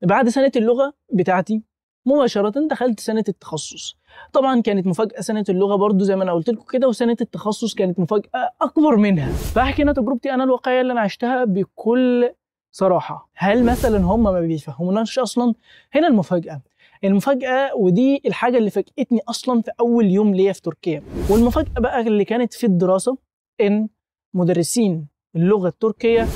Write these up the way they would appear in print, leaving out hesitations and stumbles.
بعد سنة اللغة بتاعتي مباشرة دخلت سنة التخصص. طبعا كانت مفاجأة سنة اللغة برضو زي ما انا قلت لكم كده، وسنة التخصص كانت مفاجأة اكبر منها. فاحكي هنا تجربتي انا الواقعية اللي انا عشتها بكل صراحة. هل مثلا هم ما بيفهموناش اصلا؟ هنا المفاجأة ودي الحاجة اللي فاجأتني اصلا في اول يوم ليا في تركيا. والمفاجأة بقى اللي كانت في الدراسة ان مدرسين اللغة التركية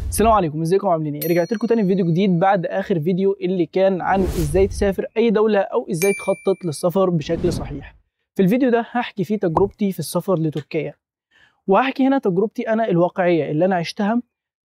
السلام عليكم، ازيكم عاملين ايه؟ رجعت لكم تاني في فيديو جديد بعد اخر فيديو اللي كان عن ازاي تسافر اي دولة او ازاي تخطط للسفر بشكل صحيح. في الفيديو ده هحكي فيه تجربتي في السفر لتركيا، وهحكي هنا تجربتي انا الواقعية اللي انا عشتها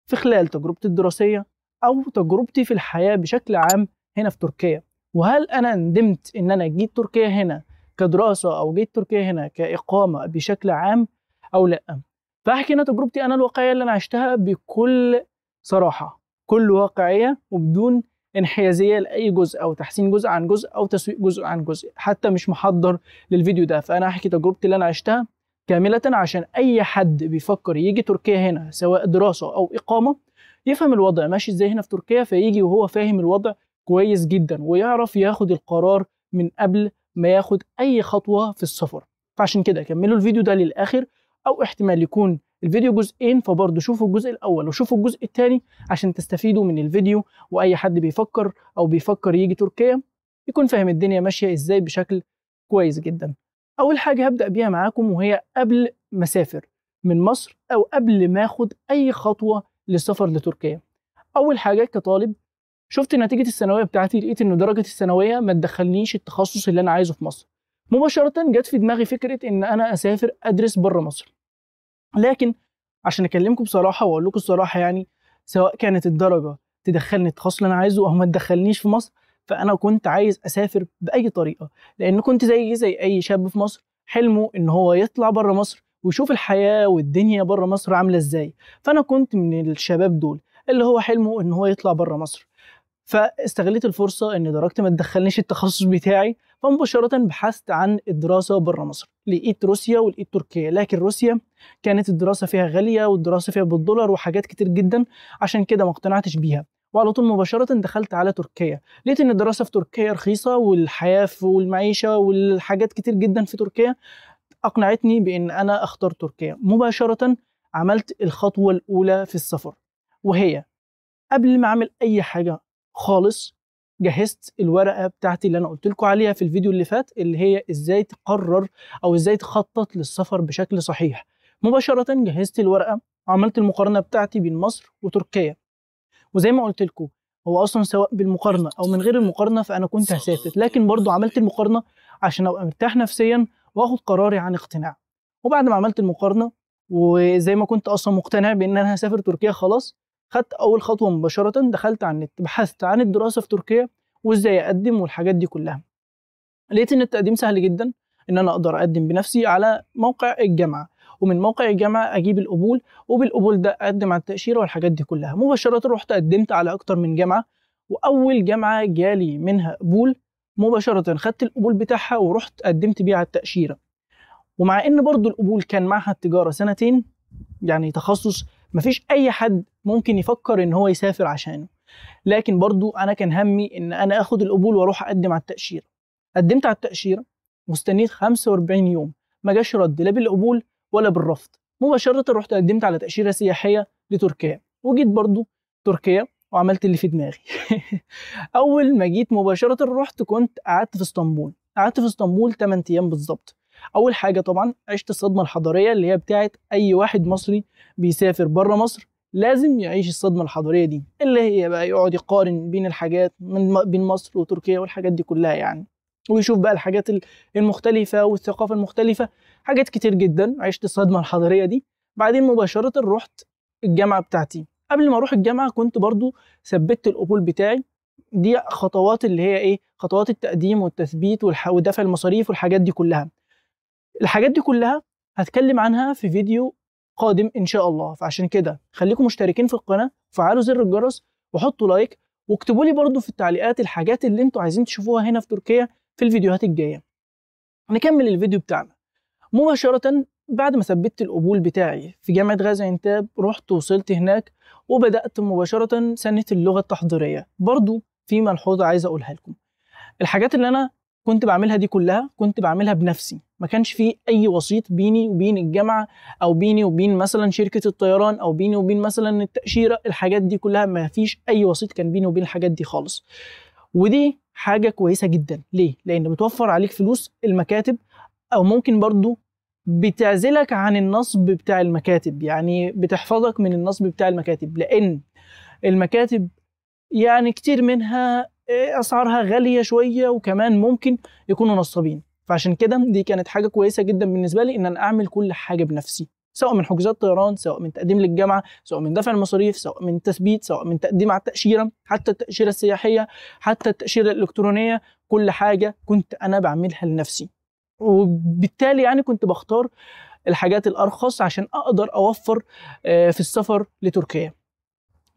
في خلال تجربتي الدراسية او تجربتي في الحياة بشكل عام هنا في تركيا. وهل انا ندمت ان انا جيت تركيا هنا كدراسة او جيت تركيا هنا كإقامة بشكل عام او لا؟ فاحكي هنا تجربتي انا الواقعية اللي انا عشتها بكل صراحة، كل واقعية وبدون انحيازية لأي جزء أو تحسين جزء عن جزء أو تسويق جزء عن جزء، حتى مش محضر للفيديو ده. فأنا هحكي تجربتي اللي أنا عشتها كاملة عشان أي حد بيفكر يجي تركيا هنا سواء دراسة أو إقامة يفهم الوضع ماشي إزاي هنا في تركيا، فيجي وهو فاهم الوضع كويس جدا ويعرف ياخد القرار من قبل ما ياخد أي خطوة في السفر. فعشان كده كملوا الفيديو ده للآخر، أو احتمال يكون الفيديو جزئين، فبرضه شوفوا الجزء الأول وشوفوا الجزء الثاني عشان تستفيدوا من الفيديو، وأي حد بيفكر يجي تركيا يكون فاهم الدنيا ماشية إزاي بشكل كويس جدا. أول حاجة هبدأ بيها معاكم وهي قبل ما أسافر من مصر أو قبل ما أخد أي خطوة للسفر لتركيا. أول حاجة كطالب شفت نتيجة الثانوية بتاعتي، لقيت إن درجة الثانوية ما تدخلنيش التخصص اللي أنا عايزه في مصر. مباشرة جت في دماغي فكرة إن أنا أسافر أدرس بره مصر. لكن عشان اكلمكم بصراحه واقول لكم الصراحه، يعني سواء كانت الدرجه تدخلني التخصص اللي انا عايزه او ما تدخلنيش في مصر، فانا كنت عايز اسافر باي طريقه، لان كنت زي اي شاب في مصر حلمه ان هو يطلع بره مصر ويشوف الحياه والدنيا بره مصر عامله ازاي. فانا كنت من الشباب دول اللي هو حلمه ان هو يطلع بره مصر. فاستغليت الفرصة إن درجتي ما تدخلنيش التخصص بتاعي، فمباشرة بحثت عن الدراسة بره مصر. لقيت روسيا ولقيت تركيا، لكن روسيا كانت الدراسة فيها غالية والدراسة فيها بالدولار وحاجات كتير جدا، عشان كده ما اقتنعتش بيها. وعلى طول مباشرة دخلت على تركيا. لقيت إن الدراسة في تركيا رخيصة، والحياة والمعيشة والحاجات كتير جدا في تركيا أقنعتني بإن أنا أختار تركيا. مباشرة عملت الخطوة الأولى في السفر، وهي قبل ما اعمل اي حاجه خالص جهزت الورقه بتاعتي اللي انا قلت لكم عليها في الفيديو اللي فات، اللي هي ازاي تقرر او ازاي تخطط للسفر بشكل صحيح. مباشره جهزت الورقه وعملت المقارنه بتاعتي بين مصر وتركيا. وزي ما قلت لكم، هو اصلا سواء بالمقارنه او من غير المقارنه فانا كنت هسافر، لكن برضو عملت المقارنه عشان ابقى مرتاح نفسيا واخد قراري عن اقتناع. وبعد ما عملت المقارنه وزي ما كنت اصلا مقتنع بان انا هسافر تركيا، خلاص خدت اول خطوه مباشره، دخلت على النت بحثت عن الدراسه في تركيا وازاي اقدم والحاجات دي كلها. لقيت ان التقديم سهل جدا، ان انا اقدر اقدم بنفسي على موقع الجامعه، ومن موقع الجامعه اجيب القبول، وبالقبول ده اقدم على التاشيره والحاجات دي كلها. مباشره رحت قدمت على اكتر من جامعه، واول جامعه جالي منها قبول مباشره خدت القبول بتاعها ورحت قدمت بيه على التاشيره. ومع ان برضو القبول كان معها التجاره سنتين، يعني تخصص مفيش اي حد ممكن يفكر ان هو يسافر عشانه، لكن برضو انا كان همي ان انا اخد القبول واروح اقدم على التاشيره. قدمت على التاشيره واستنيت 45 يوم، ما جاش رد لا بالقبول ولا بالرفض. مباشره رحت قدمت على تاشيره سياحيه لتركيا، وجيت برضو تركيا وعملت اللي في دماغي. اول ما جيت مباشره رحت كنت قعدت في اسطنبول. قعدت في اسطنبول 8 ايام بالظبط. اول حاجه طبعا عشت الصدمه الحضاريه اللي هي بتاعت اي واحد مصري بيسافر بره مصر لازم يعيش الصدمه الحضاريه دي، اللي هي بقى يقعد يقارن بين الحاجات بين مصر وتركيا والحاجات دي كلها يعني، ويشوف بقى الحاجات المختلفه والثقافه المختلفه، حاجات كتير جدا. عشت الصدمه الحضاريه دي. بعدين مباشره رحت الجامعه بتاعتي. قبل ما اروح الجامعه كنت برضو ثبت القبول بتاعي. دي خطوات اللي هي ايه، خطوات التقديم والتثبيت ودفع المصاريف والحاجات دي كلها. الحاجات دي كلها هتكلم عنها في فيديو قادم ان شاء الله. فعشان كده خليكم مشتركين في القناه، فعلوا زر الجرس وحطوا لايك، واكتبوا لي برضو في التعليقات الحاجات اللي انتوا عايزين تشوفوها هنا في تركيا في الفيديوهات الجايه. نكمل الفيديو بتاعنا. مباشره بعد ما ثبتت القبول بتاعي في جامعه غازي عنتاب، رحت وصلت هناك وبدات مباشره سنه اللغه التحضيريه. برضو في ملحوظه عايز اقولها لكم، الحاجات اللي انا كنت بعملها دي كلها كنت بعملها بنفسي، ما كانش في اي وسيط بيني وبين الجامعه، او بيني وبين مثلا شركه الطيران، او بيني وبين مثلا التاشيره. الحاجات دي كلها ما فيش اي وسيط كان بيني وبين الحاجات دي خالص. ودي حاجه كويسه جدا. ليه؟ لان بتوفر عليك فلوس المكاتب، او ممكن برضو بتعزلك عن النصب بتاع المكاتب، يعني بتحفظك من النصب بتاع المكاتب. لان المكاتب يعني كتير منها اسعارها غاليه شويه، وكمان ممكن يكونوا نصابين. فعشان كده دي كانت حاجه كويسه جدا بالنسبه لي، ان انا اعمل كل حاجه بنفسي، سواء من حجوزات طيران، سواء من تقديم للجامعه، سواء من دفع المصاريف، سواء من تثبيت، سواء من تقديم على التاشيره، حتى التاشيره السياحيه، حتى التاشيره الالكترونيه. كل حاجه كنت انا بعملها لنفسي، وبالتالي يعني كنت بختار الحاجات الارخص عشان اقدر اوفر في السفر لتركيا.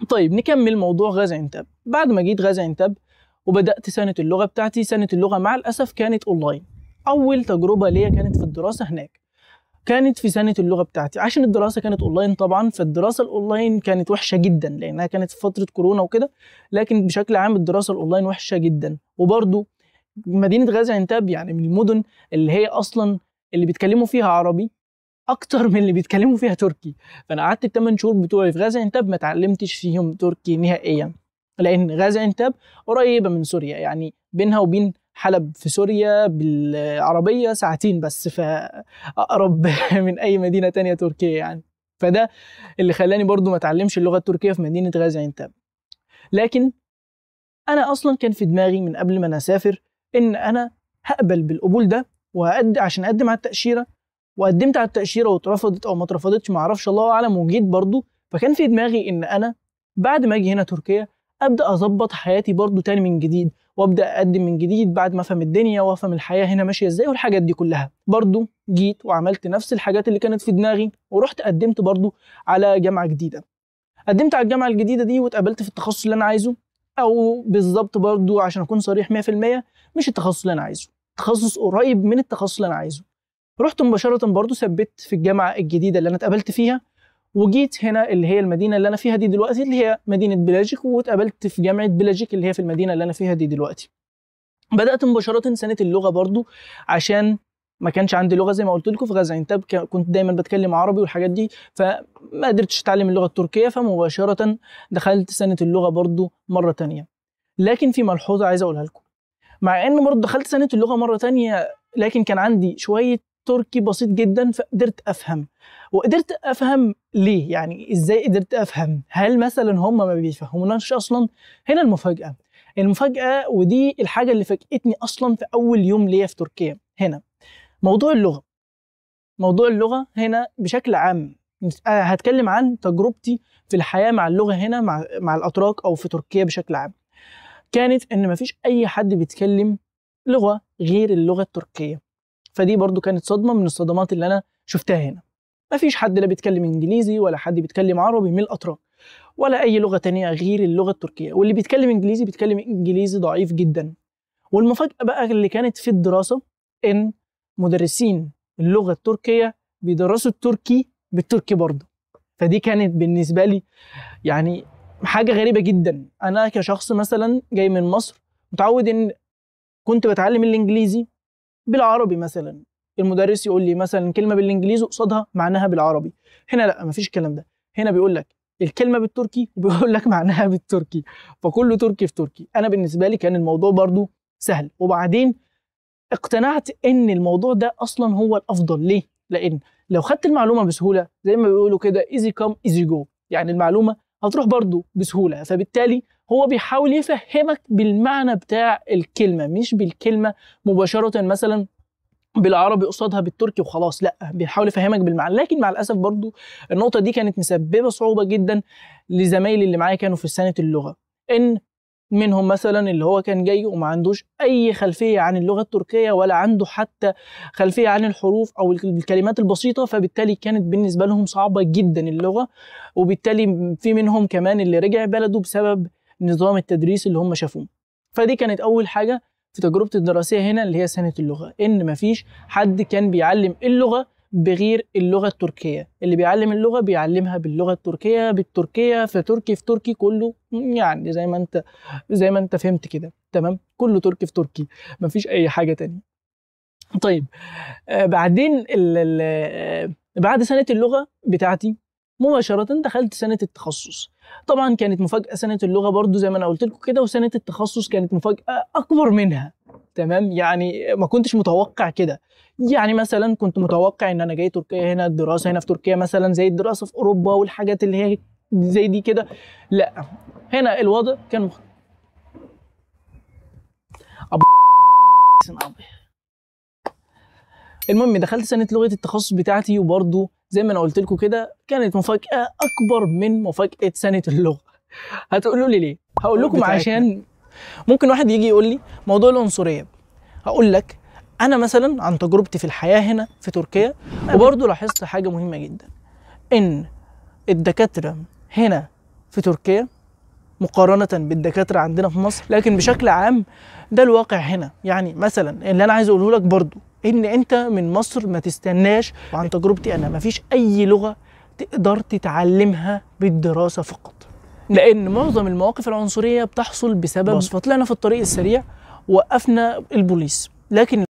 طيب نكمل موضوع غازي عنتاب. بعد ما جيت غازي عنتاب وبدأت سنة اللغة بتاعتي، سنة اللغة مع الأسف كانت أونلاين. أول تجربة ليا كانت في الدراسة هناك، كانت في سنة اللغة بتاعتي. عشان الدراسة كانت أونلاين طبعا، فالدراسة الأونلاين كانت وحشة جدا لأنها كانت في فترة كورونا وكده، لكن بشكل عام الدراسة الأونلاين وحشة جدا. وبرضو مدينة غازي عنتاب يعني من المدن اللي هي أصلا اللي بيتكلموا فيها عربي اكتر من اللي بيتكلموا فيها تركي. فانا قعدت ال8 شهور بتوعي في غازي عنتاب ما اتعلمتش فيهم تركي نهائيا، لان غازي عنتاب قريبه من سوريا، يعني بينها وبين حلب في سوريا بالعربيه ساعتين بس، فاقرب من اي مدينه تانية تركيه يعني. فده اللي خلاني برضو ما اتعلمش اللغه التركيه في مدينه غازي عنتاب. لكن انا اصلا كان في دماغي من قبل ما انا اسافر ان انا هقبل بالقبول ده وهقدم عشان اقدم على التاشيره، وقدمت على التأشيرة واترفضت أو ما اترفضتش معرفش الله أعلم، وجيت برضو. فكان في دماغي إن أنا بعد ما أجي هنا تركيا أبدأ أظبط حياتي برضو تاني من جديد، وأبدأ أقدم من جديد بعد ما أفهم الدنيا وأفهم الحياة هنا ماشية إزاي والحاجات دي كلها. برضو جيت وعملت نفس الحاجات اللي كانت في دماغي، ورحت قدمت برضو على جامعة جديدة. قدمت على الجامعة الجديدة دي واتقابلت في التخصص اللي أنا عايزه، أو بالظبط برضو عشان أكون صريح 100% مش التخصص اللي أنا عايزه، تخصص قريب من التخصص اللي أنا عايزه. رحت مباشرة برضو ثبت في الجامعة الجديدة اللي أنا اتقابلت فيها، وجيت هنا اللي هي المدينة اللي أنا فيها دي دلوقتي، اللي هي مدينة بلاجيك، واتقابلت في جامعة بلاجيك اللي هي في المدينة اللي أنا فيها دي دلوقتي. بدأت مباشرة سنة اللغة برضو، عشان ما كانش عندي لغة زي ما قلت لكم في غازي عنتاب، كنت دايما بتكلم عربي والحاجات دي، فما قدرتش أتعلم اللغة التركية، فمباشرة دخلت سنة اللغة برضو مرة تانية. لكن في ملحوظة عايز أقولها لكم، مع إن برضو دخلت سنة اللغة مرة تانية لكن كان عندي شوية تركي بسيط جدا، فقدرت افهم. وقدرت افهم ليه؟ يعني ازاي قدرت افهم؟ هل مثلا هم ما بيفهموناش اصلا؟ هنا المفاجأة ودي الحاجة اللي فاجأتني اصلا في اول يوم ليا في تركيا. هنا موضوع اللغة هنا بشكل عام، هتكلم عن تجربتي في الحياة مع اللغة هنا مع الاتراك او في تركيا بشكل عام. كانت ان مفيش اي حد بيتكلم لغة غير اللغة التركية، فدي برضو كانت صدمة من الصدمات اللي أنا شفتها هنا. مفيش حد لا بيتكلم إنجليزي ولا حد بيتكلم عربي من الأتراك ولا أي لغة تانية غير اللغة التركية، واللي بيتكلم إنجليزي بيتكلم إنجليزي ضعيف جدا. والمفاجأة بقى اللي كانت في الدراسة إن مدرسين اللغة التركية بيدرسوا التركي بالتركي برضو. فدي كانت بالنسبة لي يعني حاجة غريبة جدا. أنا كشخص مثلا جاي من مصر متعود إن كنت بتعلم الإنجليزي بالعربي، مثلا المدرس يقول لي مثلا كلمه بالانجليزي قصادها معناها بالعربي. هنا لا، مفيش الكلام ده. هنا بيقول لك الكلمه بالتركي وبيقول لك معناها بالتركي، فكله تركي في تركي. انا بالنسبه لي كان الموضوع برضو سهل. وبعدين اقتنعت ان الموضوع ده اصلا هو الافضل. ليه؟ لان لو خدت المعلومه بسهوله زي ما بيقولوا كده ايزي كام ايزي جو، يعني المعلومه هتروح برضو بسهوله. فبالتالي هو بيحاول يفهمك بالمعنى بتاع الكلمه، مش بالكلمه مباشره مثلا بالعربي قصادها بالتركي وخلاص، لا، بيحاول يفهمك بالمعنى. لكن مع الاسف برضو النقطه دي كانت مسببه صعوبه جدا لزمايلي اللي معايا كانوا في سنه اللغه، ان منهم مثلا اللي هو كان جاي وما عندوش اي خلفيه عن اللغه التركيه ولا عنده حتى خلفيه عن الحروف او الكلمات البسيطه، فبالتالي كانت بالنسبه لهم صعبه جدا اللغه. وبالتالي في منهم كمان اللي رجع بلده بسبب نظام التدريس اللي هم شافوه. فدي كانت اول حاجه في تجربتي الدراسيه هنا اللي هي سنه اللغه، ان مفيش حد كان بيعلم اللغه بغير اللغه التركيه. اللي بيعلم اللغه بيعلمها باللغه التركيه بالتركيه، فتركي في تركي كله، يعني زي ما انت فهمت كده، تمام؟ كله تركي في تركي، مفيش اي حاجه تانية. طيب بعدين بعد سنه اللغه بتاعتي مباشره دخلت سنه التخصص. طبعا كانت مفاجاه سنه اللغه برضو زي ما انا قلت لكم كده، وسنه التخصص كانت مفاجاه اكبر منها، تمام؟ يعني ما كنتش متوقع كده. يعني مثلا كنت متوقع ان انا جاي تركيا، هنا الدراسه هنا في تركيا مثلا زي الدراسه في اوروبا والحاجات اللي هي زي دي كده. لا، هنا الوضع كان المهم دخلت سنه لغه التخصص بتاعتي، وبرضه زي ما انا قلت لكم كده كانت مفاجاه اكبر من مفاجاه سنه اللغه. هتقولوا لي ليه؟ هقول لكم عشان ممكن واحد يجي يقول لي موضوع العنصريه. هقول لك انا مثلا عن تجربتي في الحياه هنا في تركيا، وبرضه لاحظت حاجه مهمه جدا، ان الدكاتره هنا في تركيا مقارنه بالدكاتره عندنا في مصر، لكن بشكل عام ده الواقع هنا. يعني مثلا اللي انا عايز اقوله لك برضه ان انت من مصر ما تستناش، وعن تجربتي انا ما فيش اي لغه تقدر تتعلمها بالدراسه فقط، لان معظم المواقف العنصريه بتحصل بسبب طلعنا في الطريق السريع وقفنا البوليس. لكن